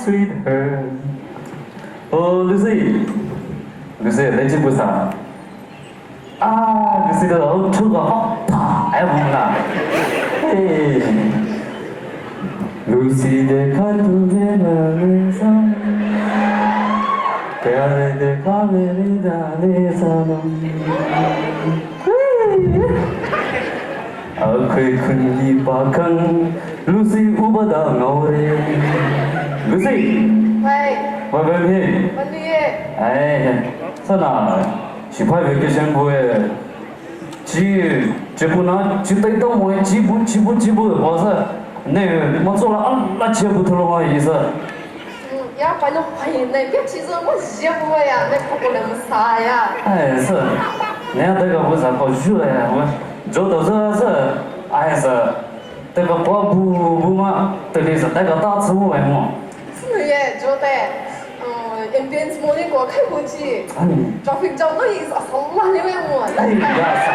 sweetheart. Oh Lucy, Lucy lấy chữ bút sao? Lucy đó ông chú có học thả em không nào? Hey, Lucy देखा तुझे मेरे संग, प्यारे देखा मेरे जाने सनम. Ở khơi khơi đi ba khăn, Lucy uba da ngore. Lucy. Hey. What about me? What do you? Hey, sana. Chỉ phải vacation bùi. Chỉ bữa nào chỉ tới đâu mà chỉ bữa bao giờ. Này mà做了那钱不投了吗？意思？呀，反正哎呀，那边其实我羡慕呀，那不能啥呀。哎是，人家这个不是好虚了呀，我做到这，哎是，这个不嘛，这里是那个大词物为么？是耶，觉得，那边什么的我看不起，traffic jam 那意思好烂的为么？哎呀是。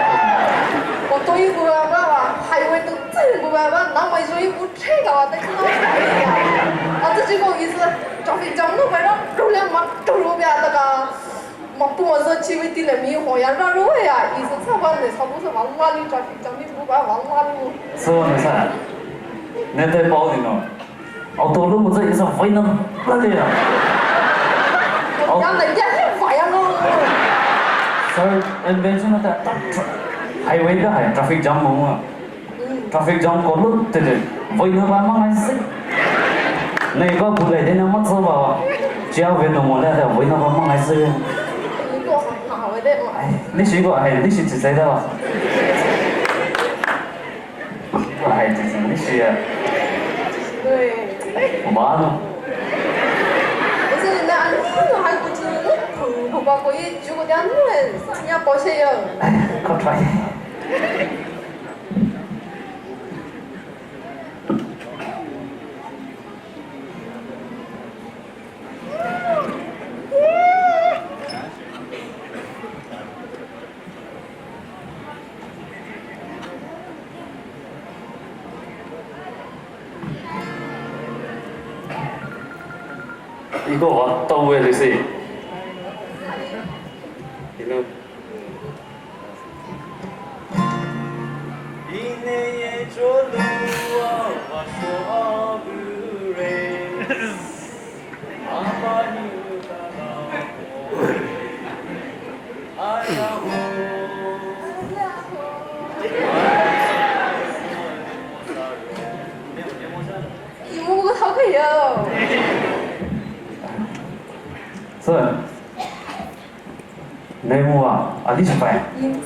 我对不办法，还为都真不办法，那么说一不车个话，得看到啥呀？这个意思，traffic jam 那为了流量嘛，走路边那个。嘛，不么说去为地了迷惑呀，让路呀，意思差不多差不多往哪里traffic jam 你不管往哪里。是不是？那得保定了，到路么子也是非常那的呀。让人家很烦呀喽。所以，那边现在highway 个係 traffic jam 冇啊 ，traffic jam 個路對對，為那把忙來死，那個不來的那麼走吧，只要為那麼來的，為那把忙來死。你個好的嘛？哎，你試過係你試自己的吧？我係自己，你試啊？對。我媽呢？但是那你還不知不包括也住過點人，人家保險有。哎，靠出來。一个我到位的是，你呢？一年也着路啊，我说不累，阿爸你的老婆，爱呀我。我好可以哦。是，内幕啊，你是白？银子。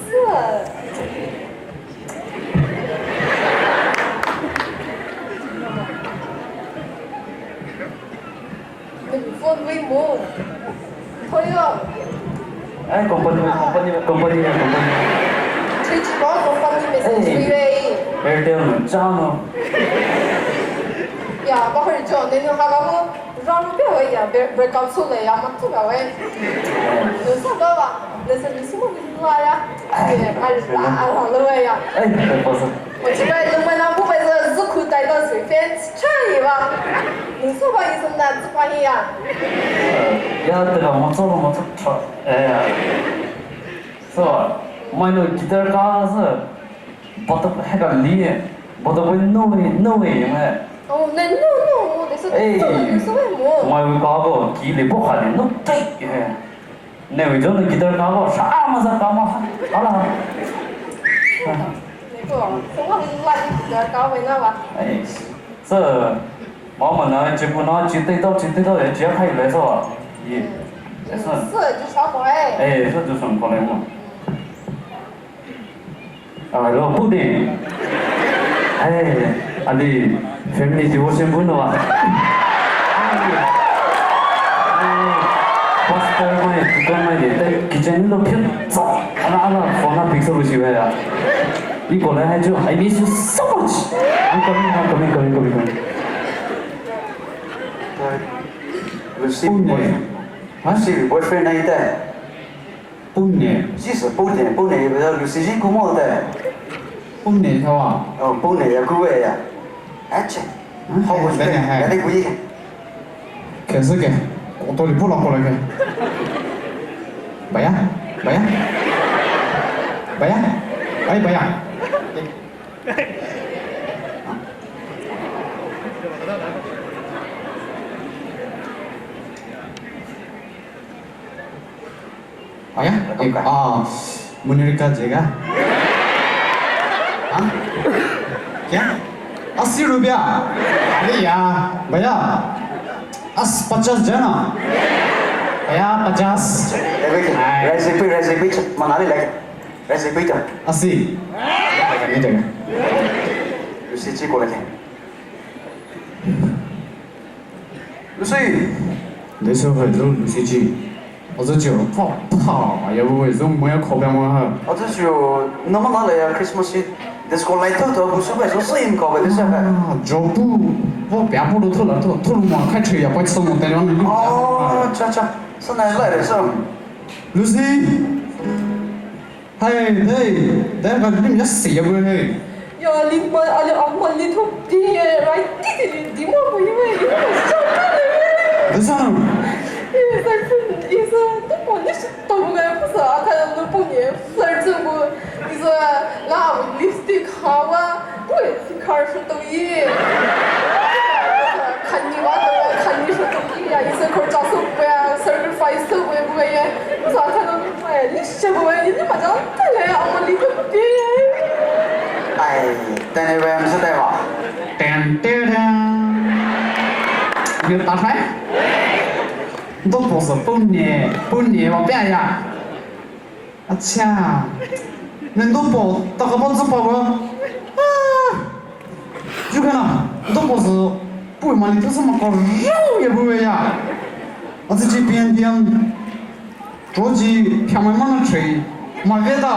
Phone mo. Thôi không? Company. Thì chỉ có company mình sẽ truy về. Airtel trả nó. Ya, bao giờ cho nên nó có rong biểu ấy ya, breakout số này ya, mà thu biểu ấy. Nếu sao đó à? Nếu sao mình xuống mình qua ya? Ai làm luôn ấy ya? 哎，不是。我这边因为那部分是入口带到随便穿一吧，你说吧，医生男子关系呀。呀，这个我做了，我做错，哎呀，是吧？我那吉他卡是，不得那个力，不得会弄的哎。哦，那弄，但是你说为么？我有搞过，吉力不好的弄对哎，那位种的吉他卡过啥么子干嘛？好了。生活烂的搞回那吧。哎，这我们呢，基本上只到人家开来是吧？也是。就少过来。哎，这就算过来嘛。然后布丁，哎，你family devotion pun lah. Pastor mai, bukan mai dia, tapi kitchen ni lebih cak, anak-anak, phone pixel bersih ya. Ini kalau hai jo, I miss you so much. I'm coming. Lucy boyfriend 那一代。半年。即使半年，不知道Lucy是古么的。半年是吧？哦，半年呀，古哎呀，哎切，好不是，也得贵。开始给，我到底不拿过来给。白呀，白呀，白呀，哎白呀。Ayah, menerika juga. Hah? क्या? 80 रुपया? अरे यार, भैया, 50 जना. भैया 50. Recipe, mana ni lagi? Recipe tu. 80. Ini jaga. Lucy cik kau lagi. Lucy. 那时候都陆续去，我这就跑，要不为什么没有考标嘛哈？ Aduh jo, nama mana ya Christmas ni? Di sekolah itu tu aku suka sering kau betul tak? 啊，脚步我别步都透露嘛，开车也快吃我带两个。 Oh, caca, senang lah desa. Lucy，嘿，等下你们要死不嘿？ Ya lima ada amal itu dia right di mana pun ini sangat leh. 为啥？ 但是你说都不你是都不该不是啊？看都不年，反正我你说那 lipstick 好啊，对，看是抖音。看你娃的，看你是抖音呀，一说口找手不呀，生日发一手不不呀，啥看到哎，你什么呀？你马上带来阿玛里头别。 哎，但那边是对吧？你打开，都不是本年我变呀！啊切，人都包打个包子包个啊！就看了，都不是不会嘛？你都是嘛搞肉也不会呀！我自己边着急偏慢慢的吹，嘛别的。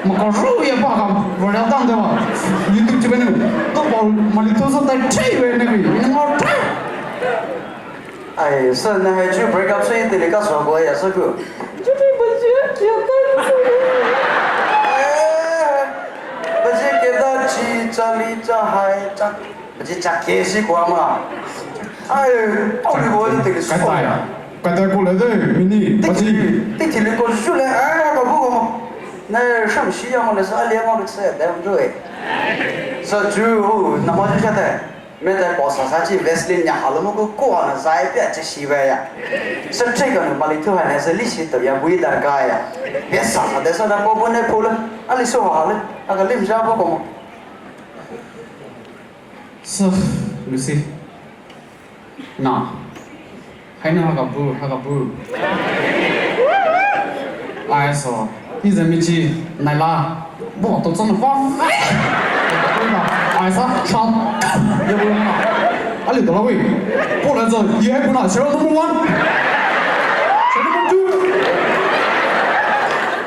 嘛搞肉也不好，无聊当对吧？你都这边那个，都把嘛里头是在这边那个，你妈这。哎，是那还就 break up 所以得那个说过也是个。就这不觉得单纯。哎，不是给他去这里这还这，不是加开西瓜嘛？哎，到底我得说。该呀，该过来的，明天不是。得听那个说来，哎，搞不搞？ 那什么需要我那是2两我的车带不走哎，说就那么就晓得，没在报啥啥去，Wesley 人家好了么个过了啥别这西歪呀，说这个呢，把里头还那是利息都也不一点高呀，别傻的说那包包那破了，那里说好了，那个领下不讲。是，Lucy， 那，还能那个不？哎说。 你这么急来啦？我都真的慌。哎啥？上，要不然嘛？啊你到哪位？过来之后，你还不拿钱怎么玩？钱怎么丢？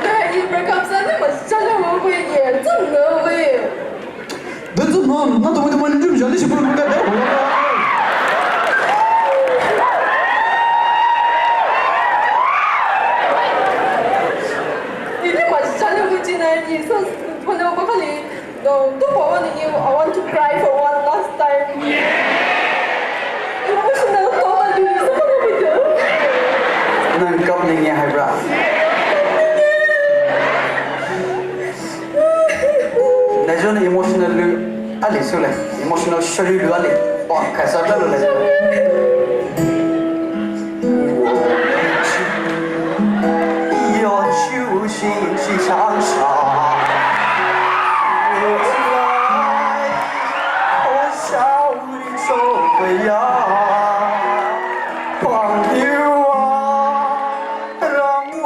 那你们刚才那么想想会不会严重的喂？那怎么？那怎么你这么想？你是不是不该带我了？ 你说，朋友，我看你，都บอกว่า你 I want to cry for one last time。我现在多么有意思，我都不懂。那搞你也还不啦？那种 emotional 啊，里头嘞 ，emotional 血流流啊里，哇，开始这了嘞。 心去长沙，我来，我笑你走回呀，朋友啊，让我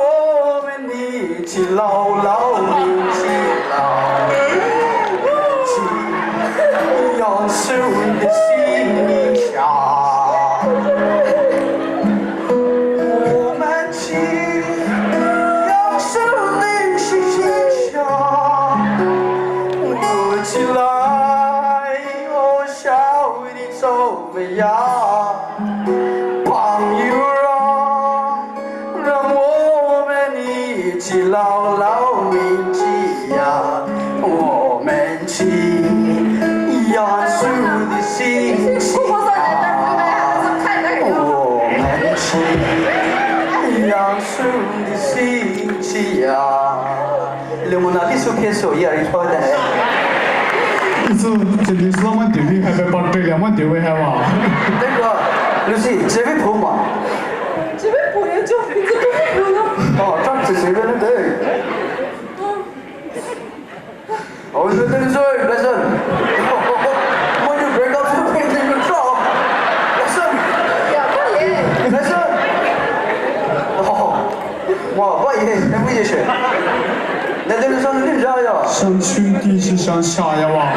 们一起牢牢铭记牢记，要是你的心里想。 呀，朋友啊，让我们一起牢牢铭记呀，我们去杨树的心情啊，我们杨树的星期呀，你们那里是偏手也是错的。你说这里是我丢的，还被把对了，我丢的还哇？那个，Lucy，这位朋友嘛，这边不也就你这都不用。哦，这是谁的对？哦，对对对，listen， when you break up to pay the job, listen， 呀，不也。 listen， 哦，哇，不也，那不也是？那这个上的你啥呀？上兄弟是上下呀哇？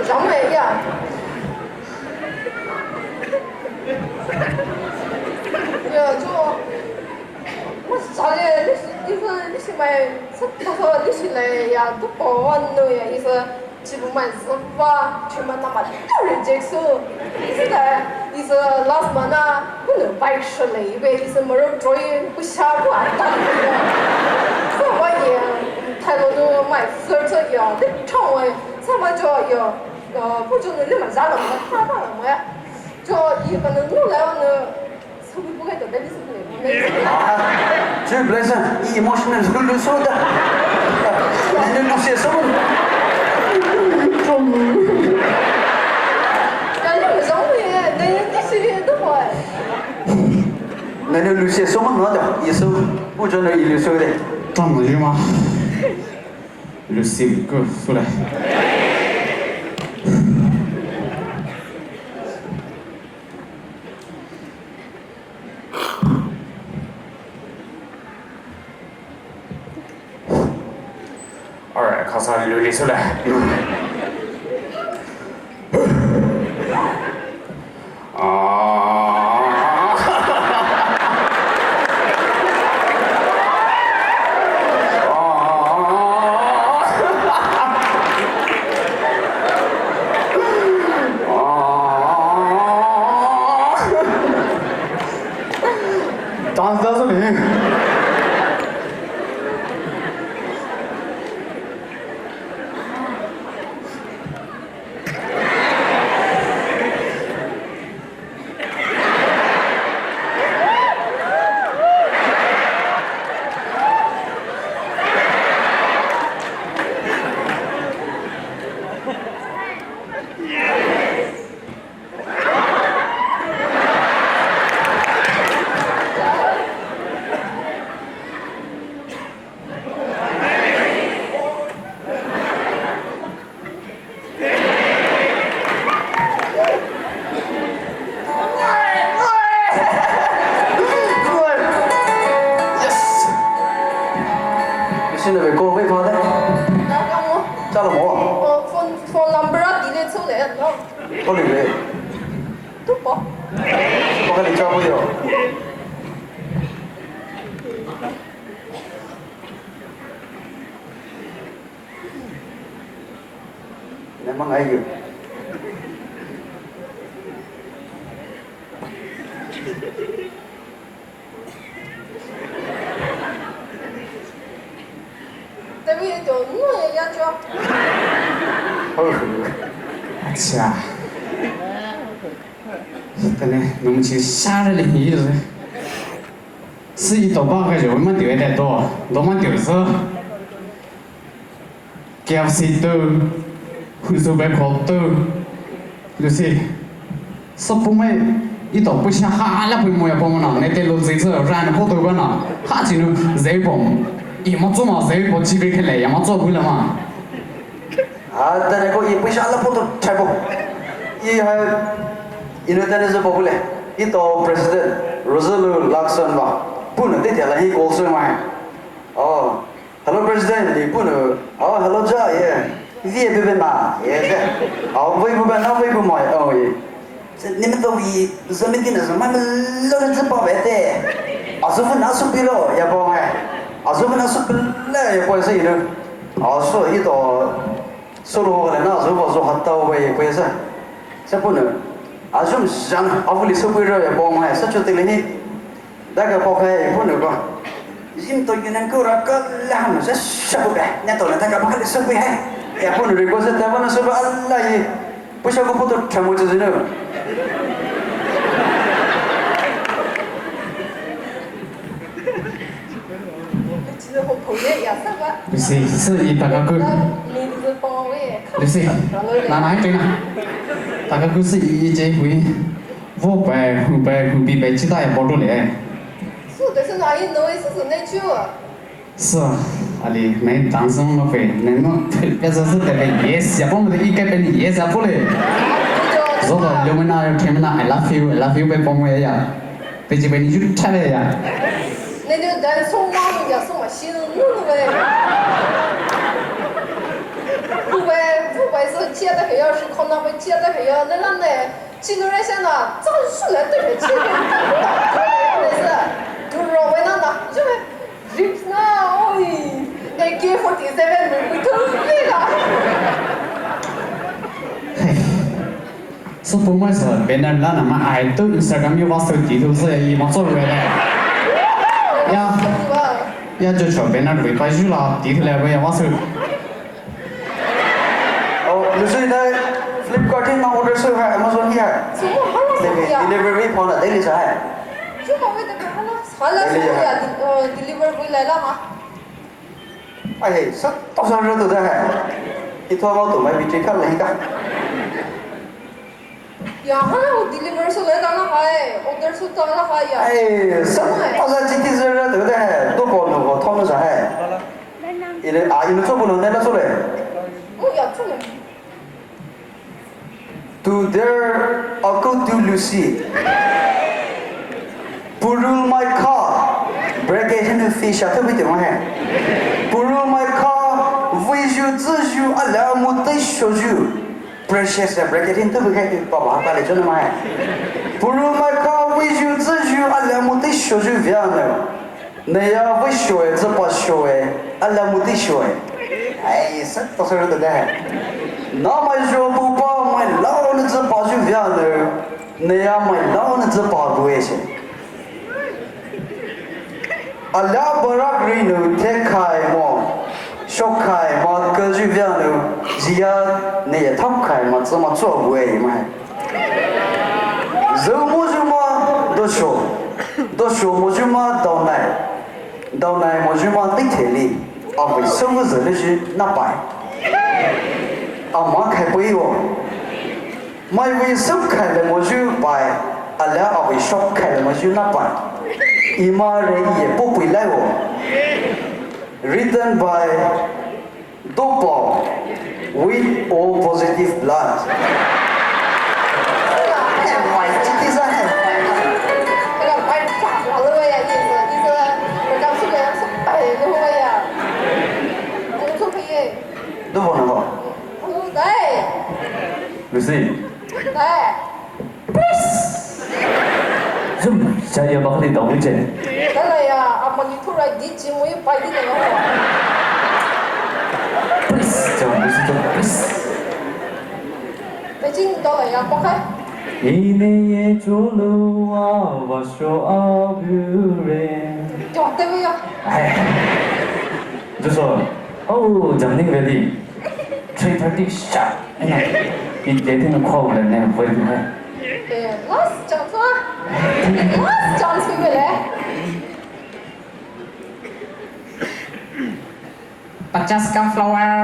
杨梅呀，呀，就我啥的，你是买，他说你是来呀，都保安的呀，意思基本满是吧，全部那么多人接受，意思的，意思老什么呢？不能白吃累呗，意思没人追，不下不安当的，这我也，太多都买4这样，你唱完，什么叫要？不就那么啥了嘛，他了嘛呀，就一个人弄来了呢，稍微不该得的你是不能，这不是你emotional lu说的，你那些什么？呀，你们认为，你是的话，那那lu些什么拿的？一手不准的一手的。长么子吗？就4个出来。Alright，靠啥流利出来？打死这里。现在被过会跑的，那个我，加了么？phone number delete出来了，不里面，都不，我跟你交朋友。你们还有？这边就我也要叫，是啊。真的，我们去吓人的意思。是一到8个就我们丢得多，我们丢是。KFC 多，回收白烤多，就是说不买一到不想哈那回么也帮我拿，那点路这次然后多个拿，哈进入热崩，一么做嘛热崩几杯开来，要么做不了嘛。啊，但那个也不想那么多菜不，也还，因为但是不了，一到 President Roosevelt Luxon 吧，不能得点了一个水嘛，哦。Hello President， 你不能哦 ，Hello 这耶，你也别别拿也是，哦，微不办那微不买哦耶，这你们都以人民的那什么老人子包白的，20分拿手笔了也包哎，20分拿手笔了也不是一个，哦，说一到收入后来那时候说还到位不是，这不能，啊，就想啊，屋里手笔了也包哎，是就等于那个包开也不能个。Jim tôi nên cô ra có làm rất sâu bè nhà tôi là ta gặp cái sâu bè ya pun rồi có rất ta vẫn sâu bè Allah gì bữa sau có phụ thuộc theo một chút nữa Lucy是一大个Lucy拿来对啦大个是一这回我白知道也包住嘞是啊，阿里没当上了会，那么别说是那个也是不么的，一个别的也是不嘞。如果有没那天没那 I love you 被帮我呀，被这边你就拆了呀。那就咱送妈妈家送我新路呗。不会是接的还要是可能会接的还要那让呢，新路人现在早出来对着接的，那是，就是为那呢，就是。Rips now, oi! AK-47 mình thử biết à? Số bốn mươi giờ bên này là nằm ai tự Instagram như vào sự kỹ thuật gì gì mà做về này. Ya cho cho bên này về phải chú là kỹ thuật là về vào sự. Lucy đây, Flipkart trên mang order số hay Amazon gì hay? Delivery phone là daily sao hay? Chú mà bây giờ Hala saya deliver boleh lah mah. Ai, sao tao sao rồi tụi đây? Itu mau tụi mày bị trì khăn lấy cả. Ya hala deliver số lấy cả là hay, order số tao là hay ya. Ai, sao tao sao chỉ tin rồi tụi đây? Tôi còn nó có thông nó sao hay? Ini ini số bulan này là số này. Ya số này. To their uncle to Lucy. Purul my car, break it into fish. Apa betul mah? Purul my car, visual ziju ala mutai shoju. Precious break it into begitu papa apa le jono mah? Purul my car, visual ziju ala mutai shoju viana. Naya visual zepa shoe ala mutai shoe. Ai, sat tak seru tu dah. Nama jo bupa my lawan zepa ju viana. Naya my lawan zepa buese. Allah barak rinu tekai mo shokai mo cơ duy viên nu zia ne thắp khai mà怎么做为嘛giờ mua ju ma do show mua ju ma đào này mua ju ma tích thể li à vậy sống với giờ này chứ nắp bài à mà khai bấy wo mai vì sống khai là mua ju bài Allah à vậy shop khai là mua ju nắp bài Imare ye popui lewo written by Dopo with O positive blood. Why it is a Cái bài trả là rồi ya, ý là cái số này số bảy rồi ya. Anh số mấy? Dopo nào? Đây. Lucy. Đây. Zoom, saya bakal di tahu je. Đây là ya, apa ni tu rai di cimu yang pai di tengah. Please, jangan Lucy tu, please. Beijing đâu là ya, pakai. Ini ye julu avasho abure. Chọn tên ya.就说哦，讲那个的3:30 sharp，哎呀，你今天的快不了呢，会不会？ Last chọn thôi. Last chọn suy về đấy. Pachaska flower,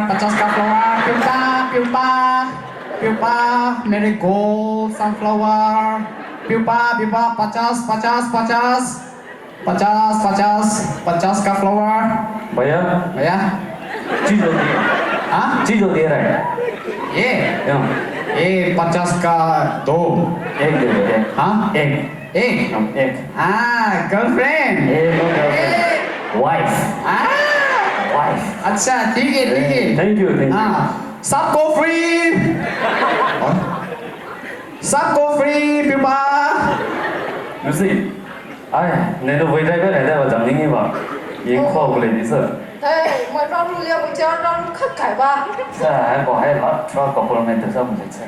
pupa, marigold, sunflower, pupa, Pachaska flower. Bayar? 记住点啊？记住点来。 Yeah. Pachaska do. Egg deh, egg. Hah? Egg. Egg. Ah, girlfriend. Egg, no girlfriend. Wife. Wife. अच्छा ठीक है Thank you. सबको फ्री Pippa Lucy, ai, này nó với đây cái này đây là chẳng những mà yên khoa của lấy đi sợ. Đây, mà rau lu liao bây giờ rau khắc cải ba. Sa hay bỏ hay là cho có phần mình tự sao mình sẽ.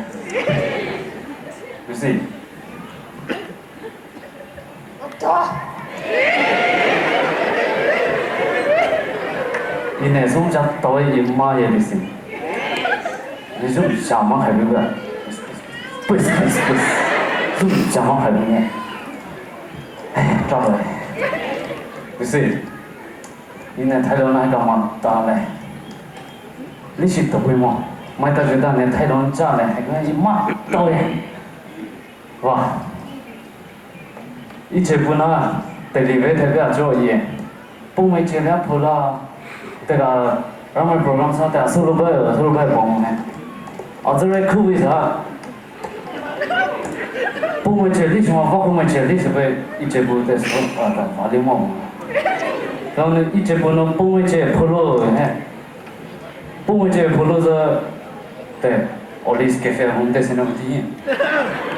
Lucy. Cho. 이내 송자 더위 임마에 리신 요즘 샤만 하는 거야 뿌스 좀 샤만 하는 거야 에이 짜다 그치 이내 타이런 하가 맞다네 리시 더위 뭐 마이타 주다 내 타이런 짜네 하가 임마 더위 와 이제부나 데리베 대가 저예 뽕에 제가 보라 내가 라마 프로그램 사다 서로가 봉네 어저래 쿠비사 뽕에 제리 좀 바꾸면 제리 왜 이제부터 서다 말이모 그러면 이제부는 뽕에 제 프로 해 뽕에 제 프로서 때 올리스 캐페 혼데 세나부티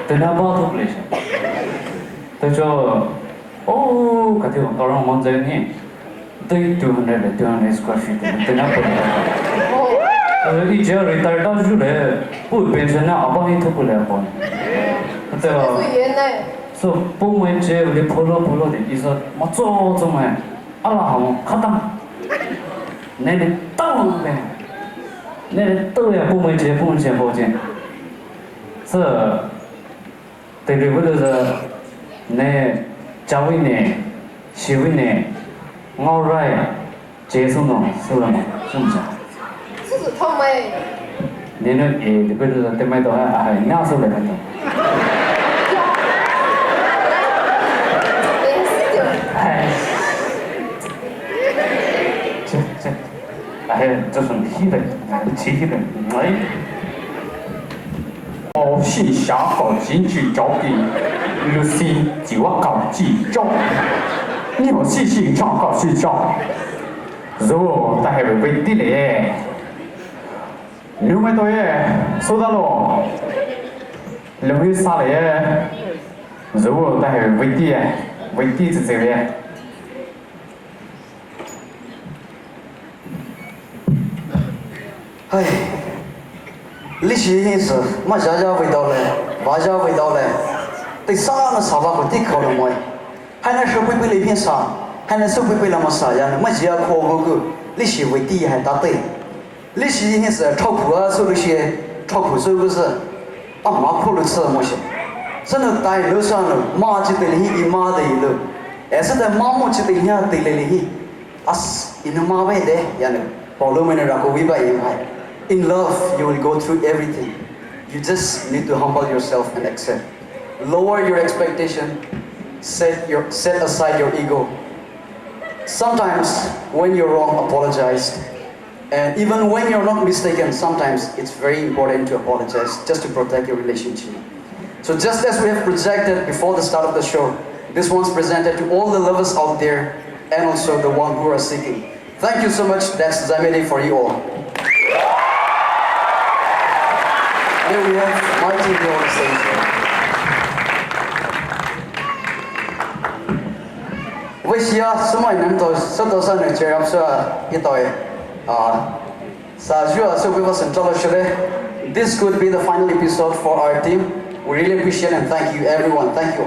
되나봐도 플레이션 저 오, 같은 거랑 먼저 니200 square feet 되나 보다. 이제 리타이어 주래. 뭐 펜션은 아빠한테 토글래 봐. 그때가 서 뽕에 제 우리 폴로데 이서 맞죠 정말 알아하고 가다. 내내 땅네. 내내 떠야 뽕에 제 보지. 서 데리버서 내 자위네 시위네 ngồi chế xuống nó sâu lắm không sao sư thông mày nên nó thì bây giờ tên mày đó à nhau sâu lại rồi chết这是气的气的哎我是下个进去找的，律师就要搞记账，你要细心查搞记账，rồi ta hay về tí lệ, nếu mấy tôi số đó lo, nếu như sao lệ, rồi ta hay về tí thì sẽ về. Hey. Lý trí hiện sự mà giá về đâu này, và giá về đâu này, tại sao nó sao vào cái khẩu đồng mày, hay là số bị lấy phiền sao, hay là số bị làm sao vậy, mà chỉ là khổ vô cứ, lý trí về đi hay ta tới, lý trí hiện sự超苦啊，说那些超苦是不是？啊，马苦的吃么些，真的带路上了，马就得哩一马的一路，还是在马木就得呀得哩哩，啊，一那马位的，呀那，保罗们那让个尾巴一排。In love, you will go through everything. You just need to humble yourself and accept. Lower your expectation. Set aside your ego. Sometimes, when you're wrong, apologize. And even when you're not mistaken, sometimes it's very important to apologize just to protect your relationship. So just as we have projected before the start of the show, this one's presented to all the lovers out there and also the one who are seeking. Thank you so much. That's Zamedi for you all. Here we have Martin here on the stage. Với xia số mấy năm tuổi số đầu sang được chơi âm sơ cái tuổi sa jua so we was in Toloshere. This could be the final episode for our team. We really appreciate and thank you everyone. Thank you.